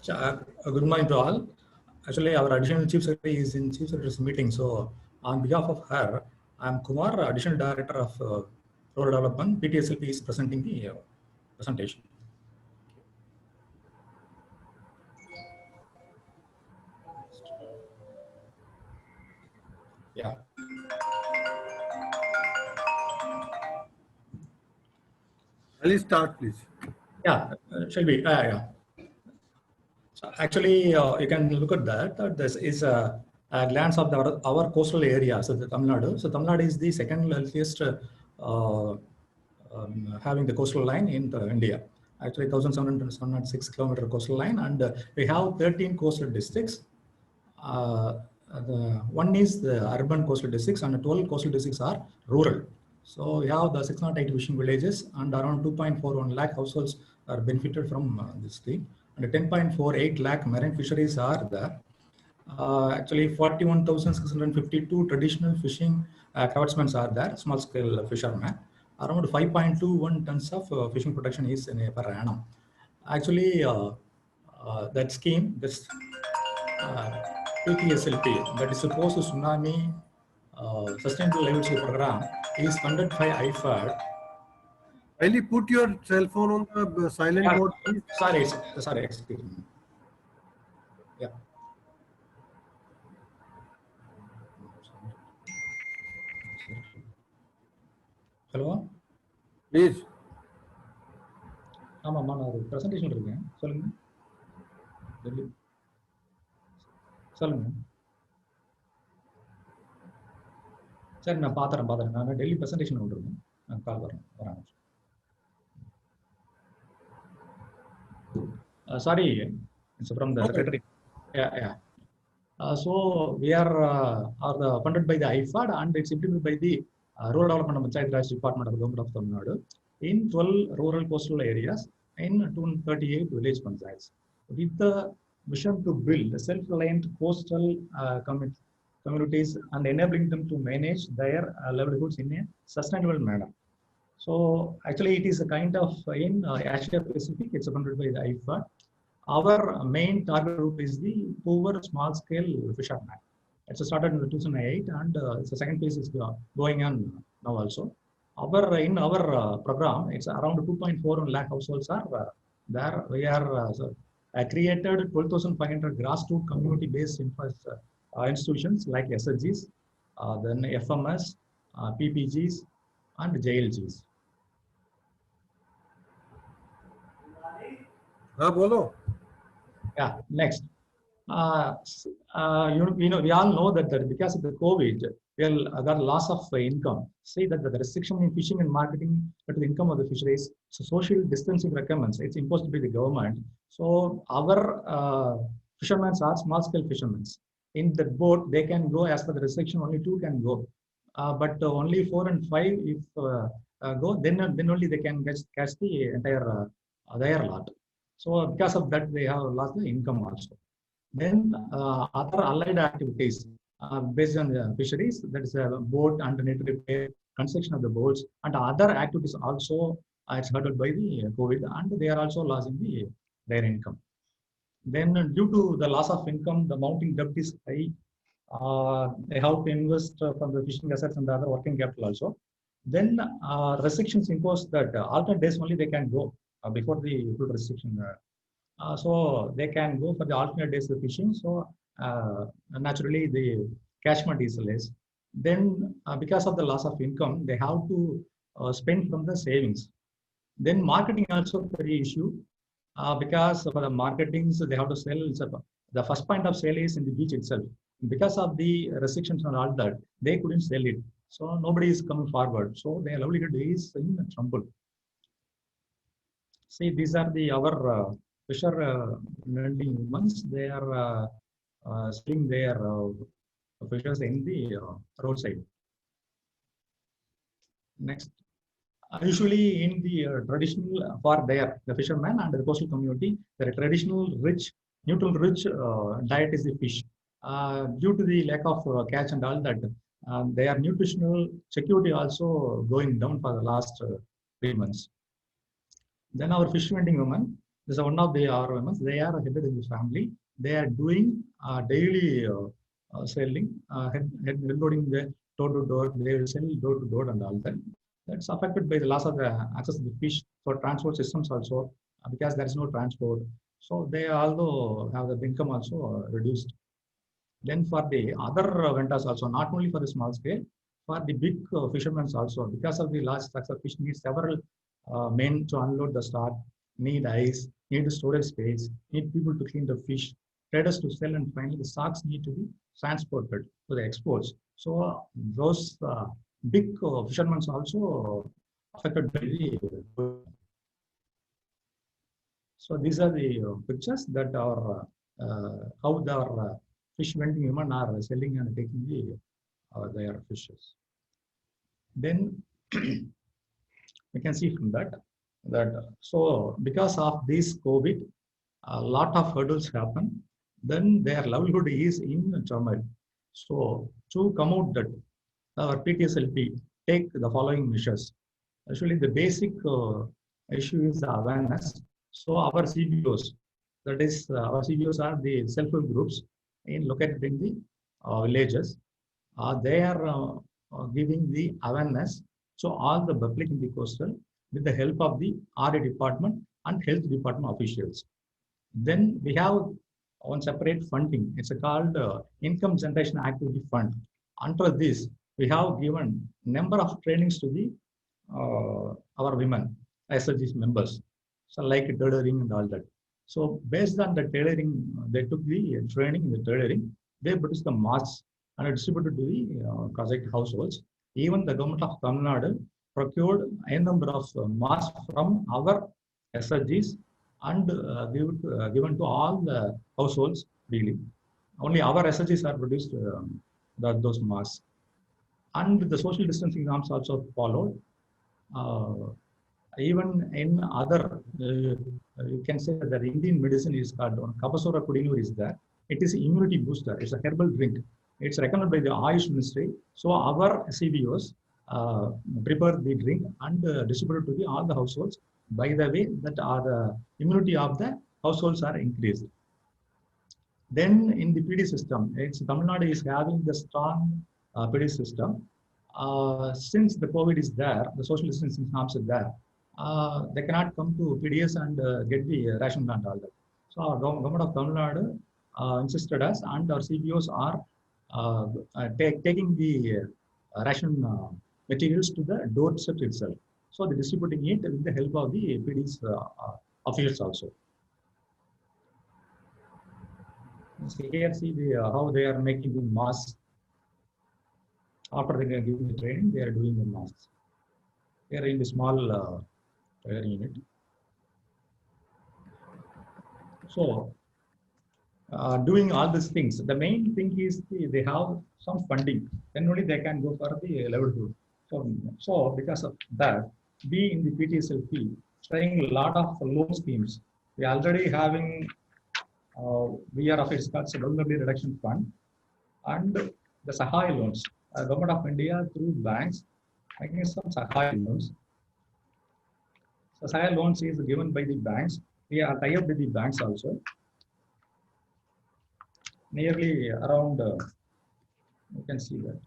Good morning to all. Actually, our additional chief secretary is in chief secretary's meeting. So, on behalf of her, I am Kumar, additional director of rural development. PTSLP is presenting the presentation. Yeah. Please start, please. Yeah, shall we? Yeah. So actually, you can look at that. This is a glance of our coastal area. So the Tamil Nadu. So Tamil Nadu is the second wealthiest having the coastal line in India. Actually, 1,706 kilometer coastal line, and we have 13 coastal districts. One is the urban coastal districts, and 12 coastal districts are rural. So we have the 608 fishing villages, and around 2.41 lakh households are benefited from this thing. And 10.48 lakh marine fisheries are there. Actually, 41,652 traditional fishing craftsmen are there, small scale fishermen. Around 5.21 tons of fishing production is in per annum. Actually, that scheme, this PTSLP, that is the Post Tsunami Sustainable Livelihood Program, is funded by IFAD. Kindly put your cell phone on the silent mode, please. Sorry, excuse me. Yeah. Hello. Please. ஆமாம்மா, நான் ஒரு presentation இருக்கேன், சொல்லுங்க. சொல்லுங்க. சரி, நான் பார்த்துறேன். நான் Delhi presentation விட்டுருக்கேன். நான் கால் வரேன். Sorry, it's from the secretary. Yeah. So we are funded by the IFAD, and it's implemented by the Rural Development and Panchayat Raj Department of the Government of Tamil Nadu in 12 rural coastal areas in 238 village panchayats, with the mission to build self-reliant coastal communities and enabling them to manage their livelihoods in a sustainable manner. So actually, it is a kind of in Asia Pacific. It's funded by the IFAD. Our main target group is the poor small-scale fishermen. It's started in 2008, and the second phase is going on now also. In our program, it's around 2.41 lakh households are there. We are created 12,500 grassroots community-based institutions like SHGs, then FMS, PPGs, and JLGs. Bolo. Yeah, next. We all know that because of the COVID, we got loss of income. See that the restriction in fishing and marketing to the income of the fisheries, so social distancing requirements, it's imposed by the government. So our fishermen are small-scale fishermen. In the boat, they can go as per the restriction. Only 2 can go, but only 4 and 5 if go, then only they can catch the entire their lot. So because of that, they have lost the income also. Then other allied activities based on the fisheries, that is a boat and net repair, construction of the boats, and other activities also it's hurted by the COVID, and they are also losing their income. Then due to the loss of income, the mounting debt is high. They have to invest from the fishing assets and the other working capital also. Then restrictions imposed that alternate days only they can go before the full restriction. So they can go for the alternate days of fishing. So naturally the catchment is less. Then because of the loss of income, they have to spend from the savings. Then marketing also very issue because for the marketing, so they have to sell. The first point of sale is in the beach itself. Because of the restrictions and all that, they couldn't sell it. So nobody is coming forward. So their livelihood is in trouble. See, these are our fisher-lending women. They are selling their fishers in the roadside. Next. Usually in the traditional for the fishermen and the coastal community, the traditional nutrient-rich diet is the fish. Due to the lack of catch and all that, their nutritional security also going down for the last 3 months. Then our fish vending women, This is one of the our women. They are headed in the family. They are doing daily selling, head loading the door to door. They will sell door to door and all that. That's affected by the loss of the access to the fish for transport systems also, because there is no transport. So they also have the income also reduced. Then for the other vendors also, not only for the small scale, for the big fishermen also, because of the large stocks of fish need several men to unload the stock, need ice, need storage space, need people to clean the fish, traders to sell, and finally the stocks need to be transported to the exports. So those big fishermen also affected by the. So these are the pictures that are how the fish vending women are selling and taking their fishes. Then we can see from that so because of this COVID, a lot of hurdles happen. Then their livelihood is in turmoil. So to come out that, our PTSLP take the following measures. Actually, the basic issue is the awareness. So our CBOs, that is, our CBOs are the self-help groups located in the villages. They are giving the awareness to all the public in the coastal with the help of the RA department and health department officials. Then we have one separate funding. It's called Income Generation Activity Fund. Under this, we have given number of trainings to the our women, SLG members. So like tailoring and all that. So based on the tailoring, they took the training in the tailoring. They produced the masks and distributed to the project households. Even the government of Tamil Nadu procured a number of masks from our SLGs and given to all the households freely. Only our SLGs are produced those masks. And the social distancing norms also followed. Even in other, you can say that the Indian medicine is called Kapasura Kudinur is there. It is immunity booster. It's a herbal drink. It's recommended by the Ayush Ministry. So our CBOs prepare the drink and distribute it to all the households. By the way, that the immunity of the households are increased. Then in the PD system, Tamil Nadu is having the strong PD system. Since the COVID is there, the social distancing norms are there. They cannot come to PDS and get the ration and all that. So our government of Tamil Nadu insisted us, and our CBOs are taking the ration materials to the doorstep itself. So they're distributing it with the help of the PDS officials also. So here see how they are making the masks. After they are giving the training, they are doing the masks. They are in the small unit. So doing all these things, the main thing is they have some funding. Then only they can go for the livelihood. So because of that, we in the PTSLP trying a lot of loan schemes. We are already having VRF, it's called Vulnerability Reduction Fund, and the Sahay loans. Government of India through banks making some Sahay loans. So Sahay loans is given by the banks. We are tied up with the banks also. Nearly around, you can see that,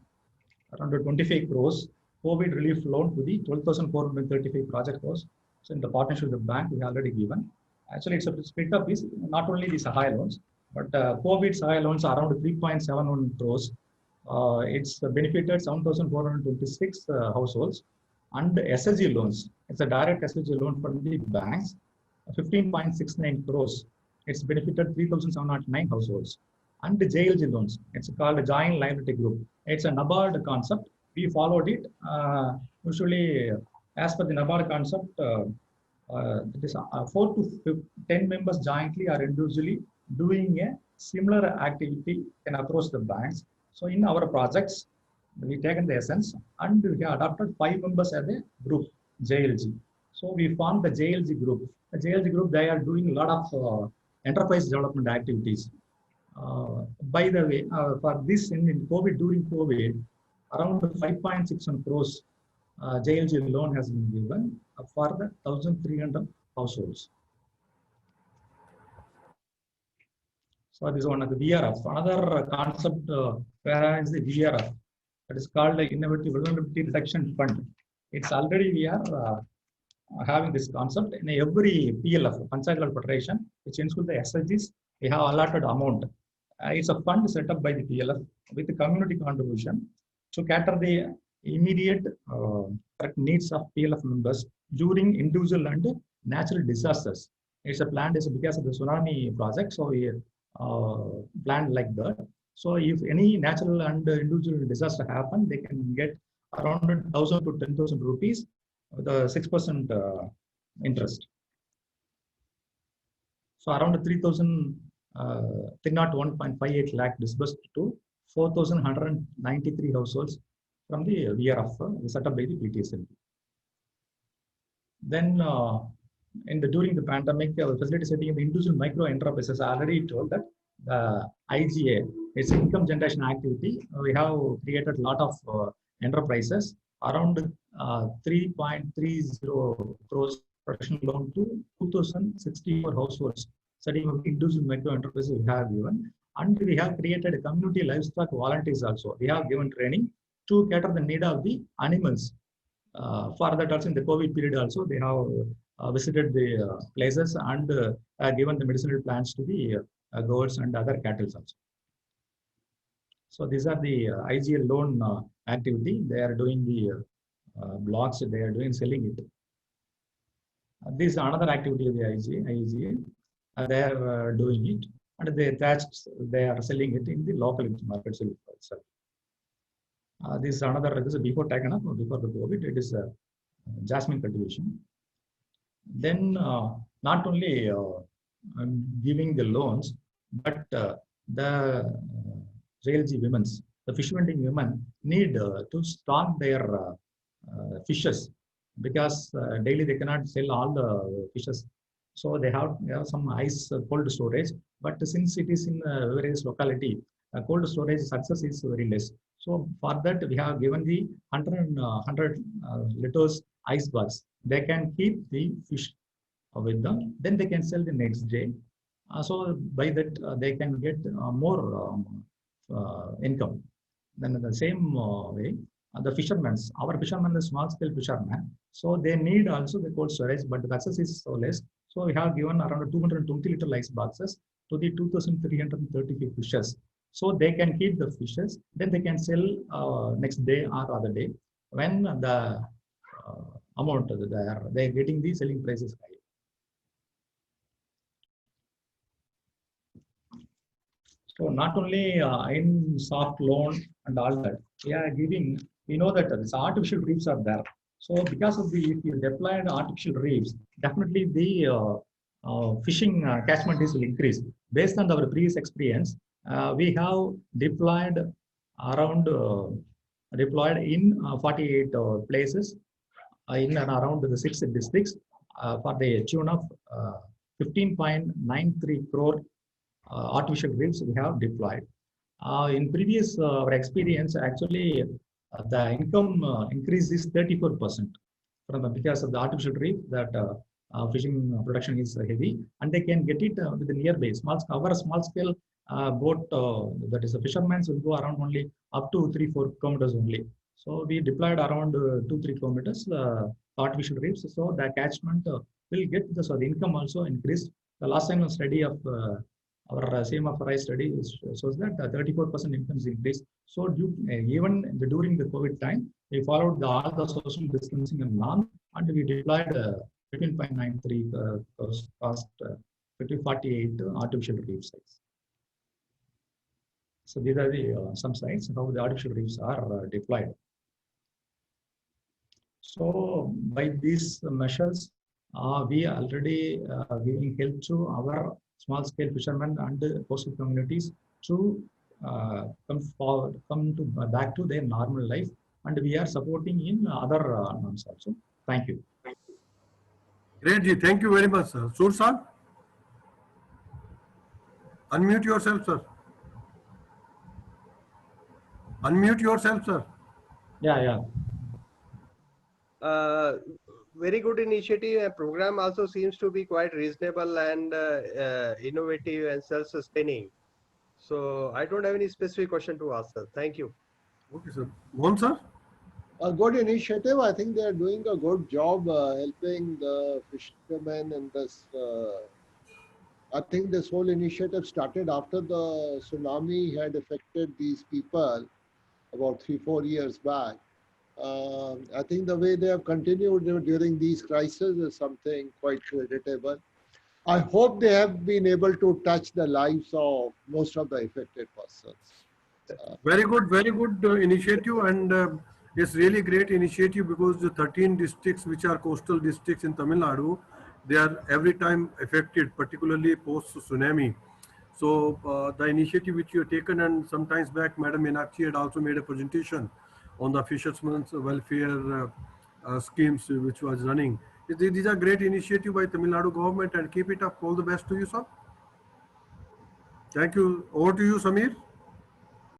around 25 crores COVID relief loan to the 12,435 project was. So in the partnership with the bank, we already given. Actually, it's a split up is not only the Sahay loans, but COVID Sahay loans are around 3.71 crores. It's benefited 7,426 households, and SLG loans. It's a direct SLG loan from the banks, 15.69 crores. It's benefited 3,709 households. And the JLG loans. It's called a Joint Liability Group. It's a NABARD concept. We followed it. Usually, as per the NABARD concept, it is 4 to 10 members jointly or individually doing a similar activity can approach the banks. So in our projects, we taken the essence and we have adopted 5 members as a group, JLG. So we formed the JLG group. The JLG group, they are doing a lot of enterprise development activities. By the way, for this in COVID, during COVID, around 5.61 crores JLG loan has been given for the 1,300 households. So this is one of the VRF. Another concept where is the VRF, that is called the Innovative Vulnerability Reduction Fund. It's already we are having this concept in every PLF, Panchayat Level Federation, which includes the SLGs. We have allotted amount. It's a fund set up by the PLF with the community contribution to cater the immediate needs of PLF members during individual and natural disasters. It's a plan is because of the tsunami project, so we planned like that. So if any natural and individual disaster happen, they can get around 1,000 to 10,000 rupees with a 6% interest. So around 301.58 lakh disbursed to 4,193 households from the VRF set up by the PTSL. Then during the pandemic, facility setting in the individual micro enterprises, I already told that the IGA, it's income generation activity. We have created a lot of enterprises, around 3.30 crores professional loan to 2,064 households. Setting up individual micro enterprises we have given, and we have created a community livestock volunteers also. We have given training to cater the need of the animals. For that also in the COVID period also, they have visited the places and given the medicinal plants to the goats and other cattle also. So these are the IGL loan activity. They are doing the blogs, they are doing selling it. This is another activity of the IGA. They are doing it, and they are selling it in the local markets itself. This is another, this is before taken up, before the COVID, it is jasmine cultivation. Then not only giving the loans, but the JLG women, the fish vending women need to stock their fishes, because daily they cannot sell all the fishes. So they have some ice cold storage, but since it is in various locality, cold storage success is very less. So for that, we have given the 100 liters ice box. They can keep the fish with them, then they can sell the next day. So by that, they can get more income. Then in the same way, the fishermen, our fishermen, the small scale fishermen, so they need also the cold storage, but the access is so less. So we have given around 220 liter ice boxes to the 2,335 fishes. So they can keep the fishes, then they can sell next day or other day when the amount they are getting the selling prices high. So not only in soft loan and all that, we are giving, we know that these artificial reefs are there. So because of the, if you deploy artificial reefs, definitely the fishing catchment will increase. Based on our previous experience, we have deployed around, deployed in 48 places in and around the 6 districts for the tune of 15.93 crore artificial reefs we have deployed. In previous our experience, actually the income increase is 34% from because of the artificial reef, that fishing production is heavy, and they can get it with the nearby our small scale boat, that is the fishermen will go around only up to 3-4 kilometers only. So we deployed around 2-3 kilometers artificial reefs, so the catchment will get the, so the income also increased. The last time a study of our CMFRI study shows that 34% income is increased. So even during the COVID time, we followed all the social distancing and norm, and we deployed 15.93 cost 48 artificial reef sites. So these are the some sites how the artificial reefs are deployed. So by these measures, we already giving help to our small scale fishermen and coastal communities to come forward, back to their normal life, and we are supporting in other norms also. Thank you. Great, Ji. Thank you very much, sir. Sur sir, unmute yourself, sir. Unmute yourself, sir. Yeah. Very good initiative. Program also seems to be quite reasonable and innovative and self-sustaining. So I don't have any specific question to ask, sir. Thank you. Okay, sir. Mohan, sir? A good initiative. I think they are doing a good job helping the fishermen in this. I think this whole initiative started after the tsunami had affected these people about 3-4 years back. I think the way they have continued during these crises is something quite creditable. I hope they have been able to touch the lives of most of the affected persons. Very good initiative, and it's really great initiative because the 13 districts which are coastal districts in Tamil Nadu, they are every time affected, particularly post tsunami. So the initiative which you have taken, and sometimes back, Madam Meenakshi had also made a presentation on the fishermen's welfare schemes which was running. These are great initiative by Tamil Nadu government, and keep it up. All the best to you, sir. Thank you. Over to you, Samir.